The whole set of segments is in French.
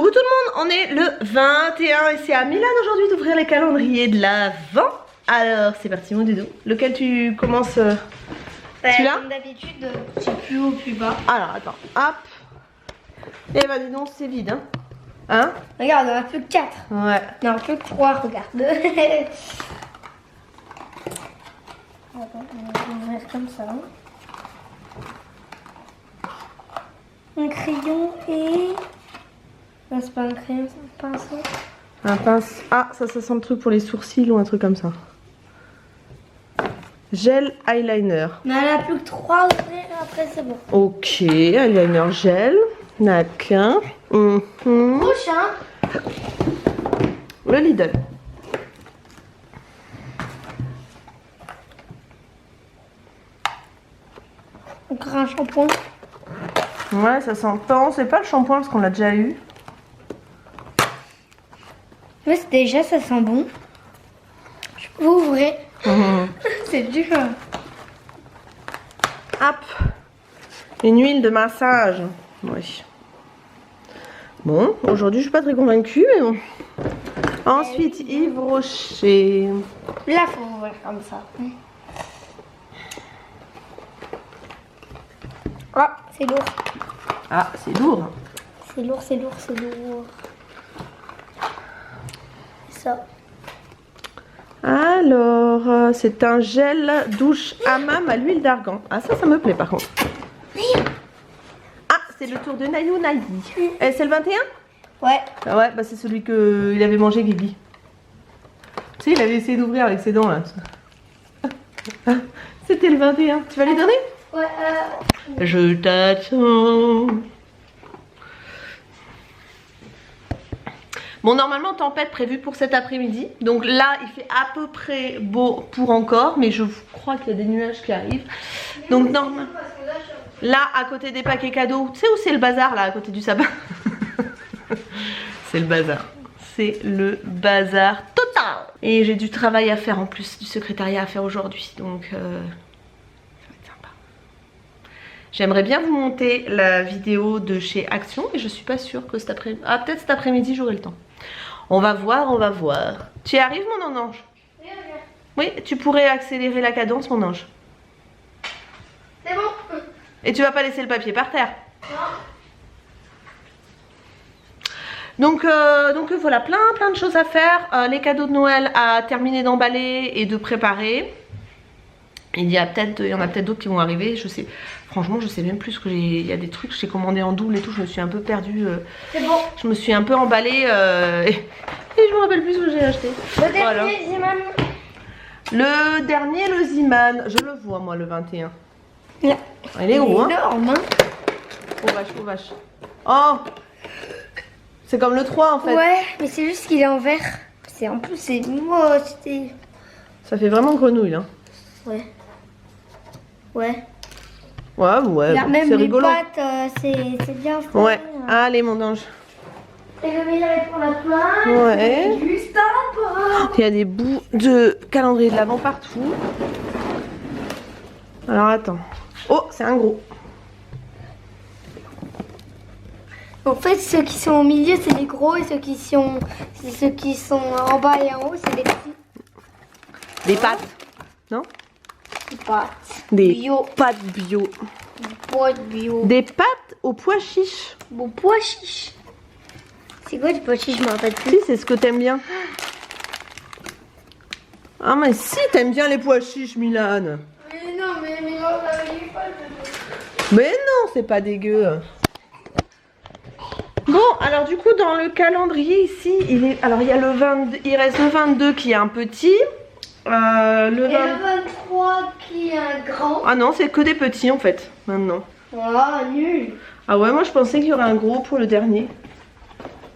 Coucou tout le monde, on est le 21 et c'est à Milan aujourd'hui d'ouvrir les calendriers de l'Avent. Alors c'est parti mon doudou, lequel tu commences celui-là? Comme d'habitude, c'est plus haut, plus bas. Alors attends, hop. Et bah dis donc c'est vide hein. Regarde, on a plus que 4. Ouais. Non, plus que 3, regarde. Attends, on va ouvrir comme ça. Un crayon et... Non, c'est pas un crayon, c'est un pinceau. Un pince. Ah ça sent le truc pour les sourcils ou un truc comme ça. Gel eyeliner. Mais elle a plus que 3 à ouvrir, après c'est bon. Ok, eyeliner gel. Naquin. Prochain. Le Lidl. Encore un shampoing. Ouais, ça s'entend. C'est pas le shampoing parce qu'on l'a déjà eu. Mais déjà, ça sent bon. Je peux ouvrir. C'est dur. Hop. Une huile de massage. Oui. Bon, aujourd'hui je suis pas très convaincue, mais bon. Ensuite, Yves Rocher. Là, faut ouvrir comme ça. Ah, C'est lourd. ah c'est lourd. C'est lourd, c'est lourd, c'est lourd. Ça. Alors, c'est un gel douche hammam à l'huile d'argan. Ah, ça me plaît par contre. Ah, c'est le tour de Nayo Naï. Et c'est le 21? Ouais. Ah ouais, bah c'est celui qu'il avait mangé Guigui. Tu sais, il avait essayé d'ouvrir avec ses dents là. C'était le 21. Tu vas lui donner? Ouais, Je t'attends. Bon, normalement, tempête prévue pour cet après-midi. Donc là, il fait à peu près beau pour encore. Mais je crois qu'il y a des nuages qui arrivent. Donc, normalement. Là, à côté des paquets cadeaux. Tu sais où c'est le bazar, là, à côté du sapin? C'est le bazar. C'est le bazar total. Et j'ai du travail à faire en plus, du secrétariat à faire aujourd'hui. Donc, ça va être sympa. J'aimerais bien vous monter la vidéo de chez Action, mais je suis pas sûre que cet après-midi... Ah, peut-être cet après-midi, j'aurai le temps. On va voir, on va voir. Tu y arrives, mon ange? Oui, tu pourrais accélérer la cadence, mon ange. c'est bon. Et tu vas pas laisser le papier par terre? Non. Donc voilà, plein de choses à faire. Les cadeaux de Noël à terminer d'emballer et de préparer. Il y en a peut-être d'autres qui vont arriver. Je sais, franchement, je sais même plus ce que j'ai. Il y a des trucs que j'ai commandé en double et tout. Je me suis un peu perdue. C'est bon. Je me suis un peu emballée et je me rappelle plus ce que j'ai acheté. Le dernier, Voilà. Ziman. Le dernier, le Ziman. Je le vois, moi, le 21. Là. Il est où, hein? énorme, hein. Oh vache, oh vache. Oh! C'est comme le 3 en fait. Ouais, mais c'est juste qu'il est en vert. En plus, c'est moi, c'était... Ça fait vraiment grenouille, hein. Ouais. Ouais. Ouais, ouais, Là, même c'est les rigolo. pattes, c'est bien fait. Ouais, allez mon ange. Et le meilleur pour la plainte. Ouais. Juste un peu. Il y a des bouts de calendrier de l'Avent partout. Alors attends. Oh, c'est un gros. En fait, ceux qui sont au milieu, c'est les gros, et ceux qui sont en bas et en haut, c'est les petits. Des pâtes. Non? Des pâtes. Des Bio. pâtes bio. Des pâtes bio. Des pâtes aux pois chiches. Bon, pois chiches. C'est quoi des pois chiches? Je m'en rappelle plus. Si, c'est ce que t'aimes bien. Ah mais si, t'aimes bien les pois chiches, Milan. Mais non, mais non, pas. Mais non, c'est pas dégueu. Bon, alors du coup, dans le calendrier ici, alors il y a le 22, il reste le 22 qui est un petit. Le Et 20... le 23 qui est un grand. Ah non, c'est que des petits en fait, maintenant. Oh, nul. Ah ouais, moi je pensais qu'il y aurait un gros pour le dernier.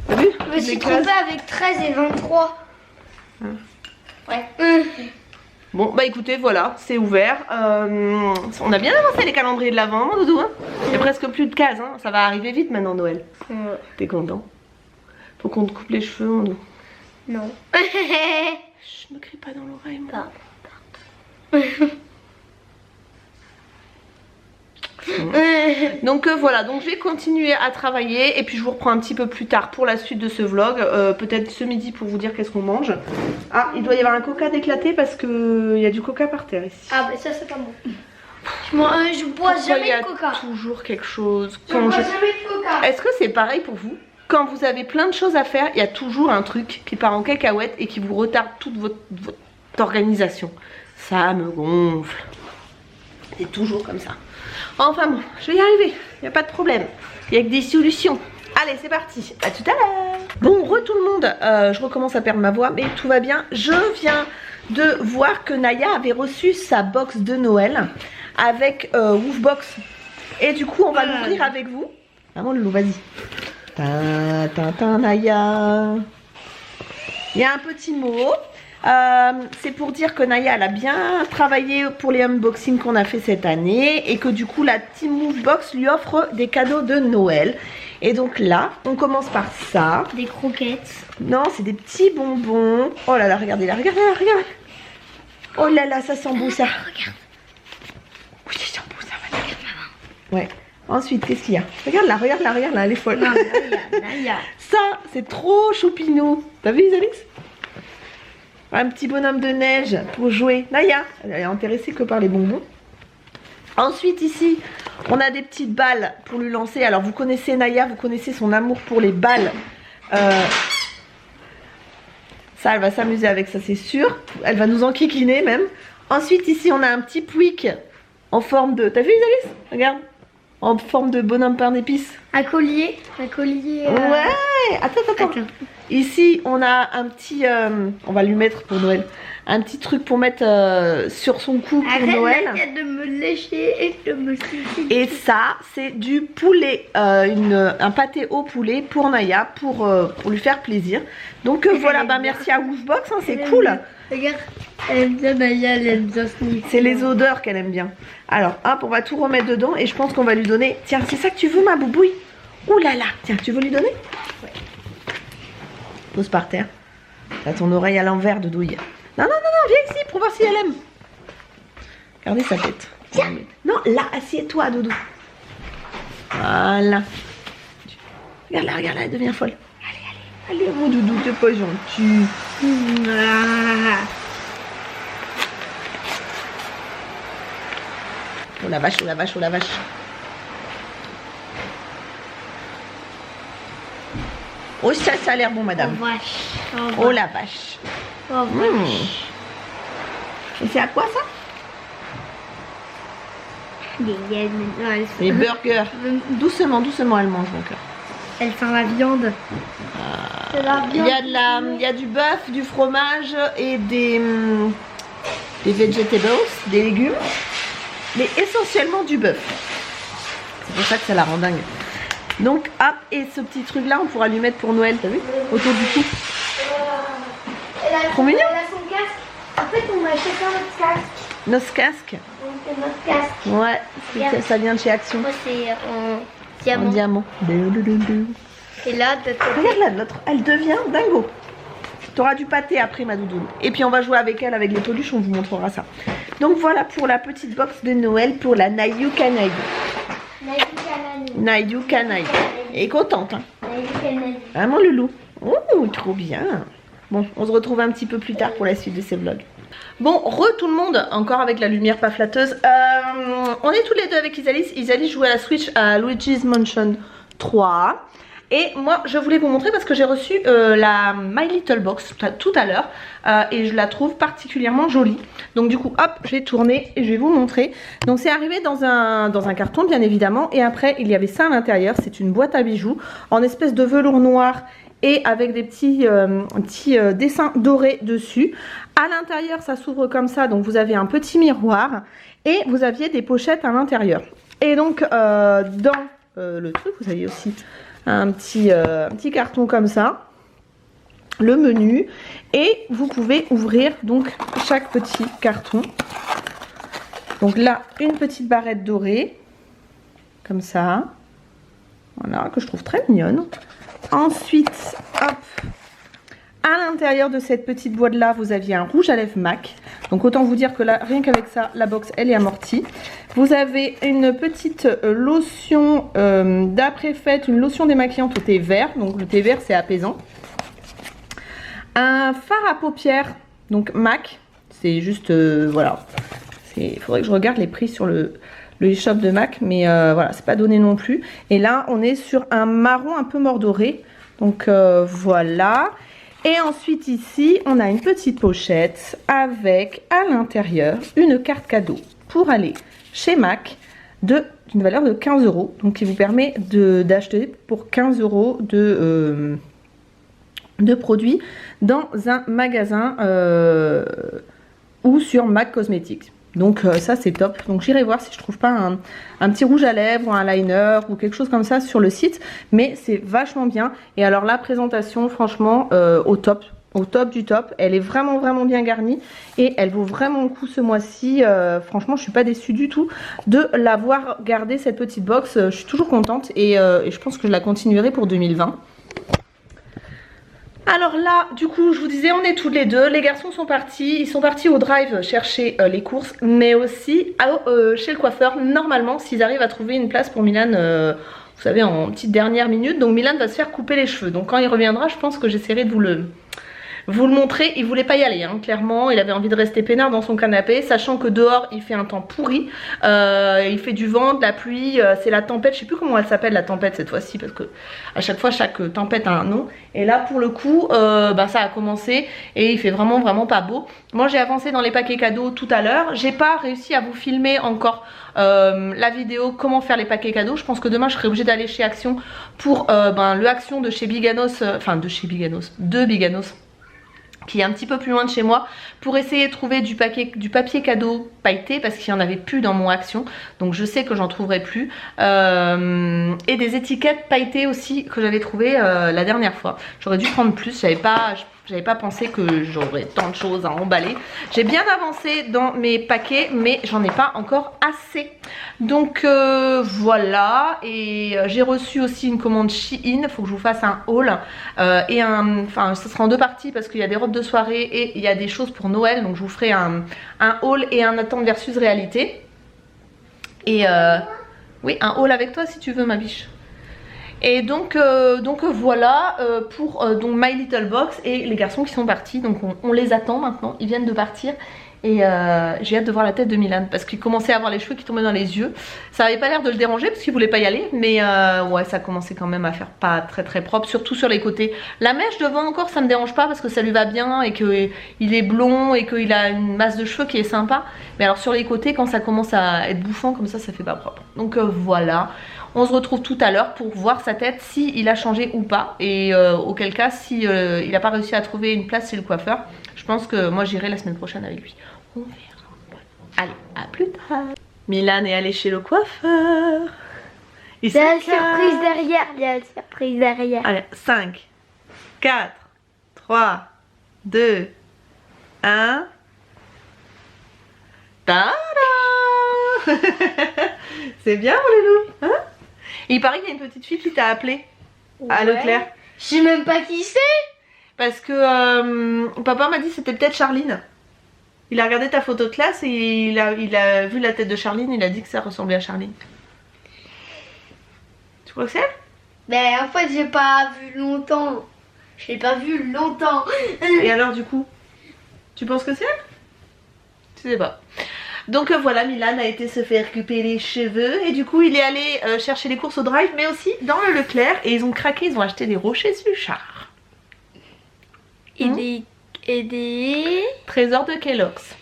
T'as vu? Je me suis trompée avec 13 et 23. Ah. Ouais. Bon, bah écoutez, voilà, c'est ouvert. On a bien avancé les calendriers de l'Avent, mon doudou. Hein, il y a presque plus de cases, hein. Ça va arriver vite maintenant, Noël. T'es content? Faut qu'on te coupe les cheveux, mon doudou. Non. Chut, me crie pas dans l'oreille, moi. Donc voilà, donc je vais continuer à travailler et puis je vous reprends un petit peu plus tard pour la suite de ce vlog, peut-être ce midi pour vous dire qu'est-ce qu'on mange. Ah, il doit y avoir un coca d'éclaté parce que il y a du coca par terre ici. Ah bah ça c'est pas bon. Je bois jamais de coca. Toujours quelque chose. Je bois jamais de coca. Est-ce que c'est pareil pour vous? Quand vous avez plein de choses à faire, il y a toujours un truc qui part en cacahuète et qui vous retarde toute votre organisation. Ça me gonfle. C'est toujours comme ça. Enfin bon, je vais y arriver. Il n'y a pas de problème. Il n'y a que des solutions. Allez, c'est parti. À tout à l'heure. Bon, tout le monde. Je recommence à perdre ma voix, mais tout va bien. Je viens de voir que Naya avait reçu sa box de Noël avec Woofbox. Et du coup, on va l'ouvrir avec vous. Vraiment, Loulou, vas-y. Naya. Il y a un petit mot. C'est pour dire que Naya elle a bien travaillé pour les unboxings qu'on a fait cette année et que du coup la Team Woofbox lui offre des cadeaux de Noël. Et donc là, on commence par ça. Des croquettes. Non, c'est des petits bonbons. Oh là là, regardez là, regardez là, regardez. Oh là là, ça sent bon ça. Regarde. Oui, ça sent bon ça, madame. Ouais. Ensuite, qu'est-ce qu'il y a? Regarde là, elle est folle. Non, Naya. Ça, c'est trop choupinou. T'as vu, Isalis? Un petit bonhomme de neige pour jouer. Naya, elle est intéressée que par les bonbons. Ensuite, ici, on a des petites balles pour lui lancer. Alors, vous connaissez Naya, vous connaissez son amour pour les balles. Ça, elle va s'amuser avec ça, c'est sûr. Elle va nous enquiquiner même. Ensuite, ici, on a un petit Pouic en forme de... T'as vu, Isalis? Regarde. En forme de bonhomme pain d'épices. Un collier. Ouais. Attends. Ici, on a un petit... on va lui mettre pour Noël. Un petit truc pour mettre sur son cou pour Noël. Arrête de me lécher et de me sucer. Et ça, c'est du poulet. Un pâté au poulet pour Naya, pour lui faire plaisir. Donc voilà, bah merci à Woofbox, hein, c'est cool. Regarde, elle aime bien Naya, elle aime bien sniffer. C'est les odeurs qu'elle aime bien. Alors, hop, on va tout remettre dedans et je pense qu'on va lui donner... Tiens, c'est ça que tu veux, ma boubouille? Ouh là là, tiens, tu veux lui donner? Ouais. Pose par terre. T'as ton oreille à l'envers, Doudouille. Non, viens ici pour voir si elle aime. Regardez sa tête. Tiens. Non, là, assieds-toi, Doudou. Voilà. Regarde là, elle devient folle. Allez, mon Doudou, t'es pas gentil. Oh la vache. Oh, ça a l'air bon, madame. Oh la vache. Et c'est à quoi ça? Les burgers. Doucement, elle mange mon cœur. Elle sent la viande. Il y a du bœuf, du fromage et des vegetables, des légumes. Mais essentiellement du bœuf. C'est pour ça que ça la rend dingue. Donc hop, et ce petit truc là on pourra lui mettre pour Noël, t'as vu? Autour du cou. Trop mignon. Elle a son casque. En fait on a chacun notre casque. Notre casque? C'est notre casque. Ouais, ça vient de chez Action. Moi c'est en diamant. Et là, regarde là, l'autre, elle devient dingo. T'auras du pâté après, ma doudoune. Et puis on va jouer avec elle, avec les peluches, on vous montrera ça. Donc voilà pour la petite box de Noël pour la Nayu Kanayu. Nayu Kanayu. Elle est contente, hein. Vraiment, Loulou. Oh, trop bien. Bon, on se retrouve un petit peu plus tard pour la suite de ces vlogs. Bon, tout le monde, encore avec la lumière pas flatteuse. On est tous les deux avec Isalis. Isalis jouait à la Switch à Luigi's Mansion 3. Et moi, je voulais vous montrer parce que j'ai reçu la My Little Box tout à l'heure. Et je la trouve particulièrement jolie. Donc du coup, hop, je vais tourner et je vais vous montrer. Donc c'est arrivé dans un carton, bien évidemment. Et après, il y avait ça à l'intérieur. C'est une boîte à bijoux en espèce de velours noir et avec des petits dessins dorés dessus. À l'intérieur, ça s'ouvre comme ça. Donc vous avez un petit miroir et vous aviez des pochettes à l'intérieur. Et donc, dans le truc, vous avez aussi... un petit carton comme ça, le menu, et vous pouvez ouvrir donc chaque petit carton. Donc là, une petite barrette dorée, comme ça, voilà, que je trouve très mignonne. Ensuite, hop, à l'intérieur de cette petite boîte là, vous aviez un rouge à lèvres MAC. Donc autant vous dire que là, rien qu'avec ça, la box elle est amortie. Vous avez une petite lotion d'après-fête, une lotion démaquillante au thé vert. Donc le thé vert c'est apaisant. Un fard à paupières, donc MAC. C'est juste, voilà. Il faudrait que je regarde les prix sur le e-shop de MAC. Mais voilà, c'est pas donné non plus. Et là, on est sur un marron un peu mordoré. Donc voilà. Et ensuite ici, on a une petite pochette avec à l'intérieur une carte cadeau pour aller chez MAC d'une valeur de 15 €. Donc qui vous permet d'acheter pour 15 € de produits dans un magasin ou sur MAC Cosmetics. Donc ça c'est top. Donc j'irai voir si je trouve pas un petit rouge à lèvres ou un liner ou quelque chose comme ça sur le site. Mais c'est vachement bien. Et alors la présentation franchement au top du top. Elle est vraiment bien garnie. Et elle vaut vraiment le coup ce mois-ci. Franchement je suis pas déçue du tout de l'avoir gardée cette petite box. Je suis toujours contente et je pense que je la continuerai pour 2020. Alors là, du coup, je vous disais, on est toutes les deux. Les garçons sont partis. Ils sont partis au drive chercher les courses, mais aussi chez le coiffeur. Normalement, s'ils arrivent à trouver une place pour Milan, vous savez, en petite dernière minute. Donc Milan va se faire couper les cheveux. Donc quand il reviendra, je pense que j'essaierai de vous le montrer. Il voulait pas y aller, hein, clairement. Il avait envie de rester peinard dans son canapé, sachant que dehors, il fait un temps pourri. Il fait du vent, de la pluie. C'est la tempête. Je sais plus comment elle s'appelle, la tempête, cette fois-ci, parce que à chaque fois, chaque tempête a un nom. Et là, pour le coup, ça a commencé et il fait vraiment pas beau. Moi, j'ai avancé dans les paquets cadeaux tout à l'heure. J'ai pas réussi à vous filmer encore la vidéo comment faire les paquets cadeaux. Je pense que demain, je serai obligée d'aller chez Action pour le Action de chez Biganos, de Biganos, qui est un petit peu plus loin de chez moi, pour essayer de trouver du papier cadeau pailleté, parce qu'il n'y en avait plus dans mon Action, donc je sais que j'en trouverai plus, et des étiquettes pailletées aussi que j'avais trouvées la dernière fois. J'aurais dû prendre plus, j'avais pas pensé que j'aurais tant de choses à emballer. J'ai bien avancé dans mes paquets, mais j'en ai pas encore assez. Donc voilà. Et j'ai reçu aussi une commande Shein. Il faut que je vous fasse un haul. Enfin, ce sera en deux parties parce qu'il y a des robes de soirée et il y a des choses pour Noël. Donc je vous ferai un haul et un attente versus réalité. Et oui, un haul avec toi si tu veux, ma biche. Et donc voilà pour donc My Little Box et les garçons qui sont partis. Donc on les attend maintenant, ils viennent de partir. Et j'ai hâte de voir la tête de Milan parce qu'il commençait à avoir les cheveux qui tombaient dans les yeux. Ça avait pas l'air de le déranger parce qu'il voulait pas y aller. Mais ouais, ça commençait quand même à faire pas très propre, surtout sur les côtés. La mèche devant encore ça me dérange pas parce que ça lui va bien et qu'il est blond et qu'il a une masse de cheveux qui est sympa. Mais alors sur les côtés quand ça commence à être bouffant comme ça fait pas propre. Donc voilà. On se retrouve tout à l'heure pour voir sa tête, si il a changé ou pas. Et auquel cas, si il n'a pas réussi à trouver une place chez le coiffeur, je pense que moi j'irai la semaine prochaine avec lui. On verra. Allez, à plus tard. Milan est allé chez le coiffeur. Il y a une surprise derrière, il y a une surprise derrière. Allez, 5, 4, 3, 2, 1. Tada! C'est bien mon loulou, hein? Et il paraît qu'il y a une petite fille qui t'a appelé à Leclerc. Je sais même pas qui c'est. Parce que papa m'a dit que c'était peut-être Charline. Il a regardé ta photo de classe et il a vu la tête de Charline, il a dit que ça ressemblait à Charline. Tu crois que c'est? Ben en fait j'ai pas vu longtemps. Je l'ai pas vu longtemps. Et alors du coup, tu penses que c'est elle? Tu sais pas. Donc voilà, Milan a été se faire couper les cheveux et du coup il est allé chercher les courses au drive mais aussi dans le Leclerc et ils ont craqué, ils ont acheté des rochers Suchard. Et des trésors de Kellogg's.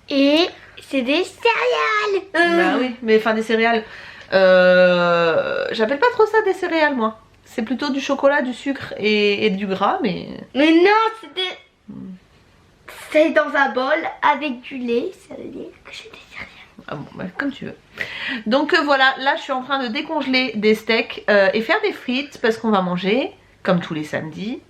Et c'est des céréales. Bah oui, mais enfin des céréales. J'appelle pas trop ça des céréales moi. C'est plutôt du chocolat, du sucre et du gras mais... Mais non, c'est dans un bol avec du lait, ça veut dire que j'ai des céréales. Ah bon, bah, comme tu veux. Donc voilà, là je suis en train de décongeler des steaks et faire des frites parce qu'on va manger, comme tous les samedis,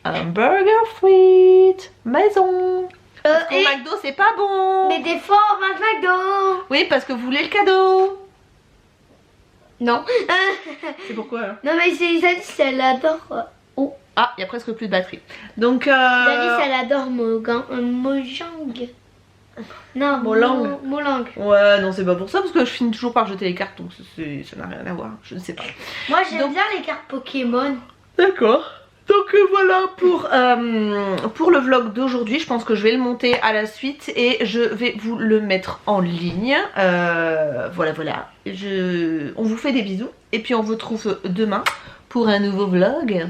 un burger frites maison. Parce qu'au McDo c'est pas bon. Mais des fois on va au McDo. Oui, parce que vous voulez le cadeau. Non. C'est pourquoi hein? Non mais c'est elle adore. Oh. Ah, il y a presque plus de batterie. Donc Alice elle adore Mojang. Non, Molang. Molang. Ouais, non, c'est pas pour ça, parce que je finis toujours par jeter les cartes, donc ça n'a rien à voir, je ne sais pas. Moi j'aime Donc- bien les cartes Pokémon. D'accord. Donc voilà pour le vlog d'aujourd'hui. Je pense que je vais le monter à la suite et je vais vous le mettre en ligne. Voilà. On vous fait des bisous et puis on vous retrouve demain pour un nouveau vlog.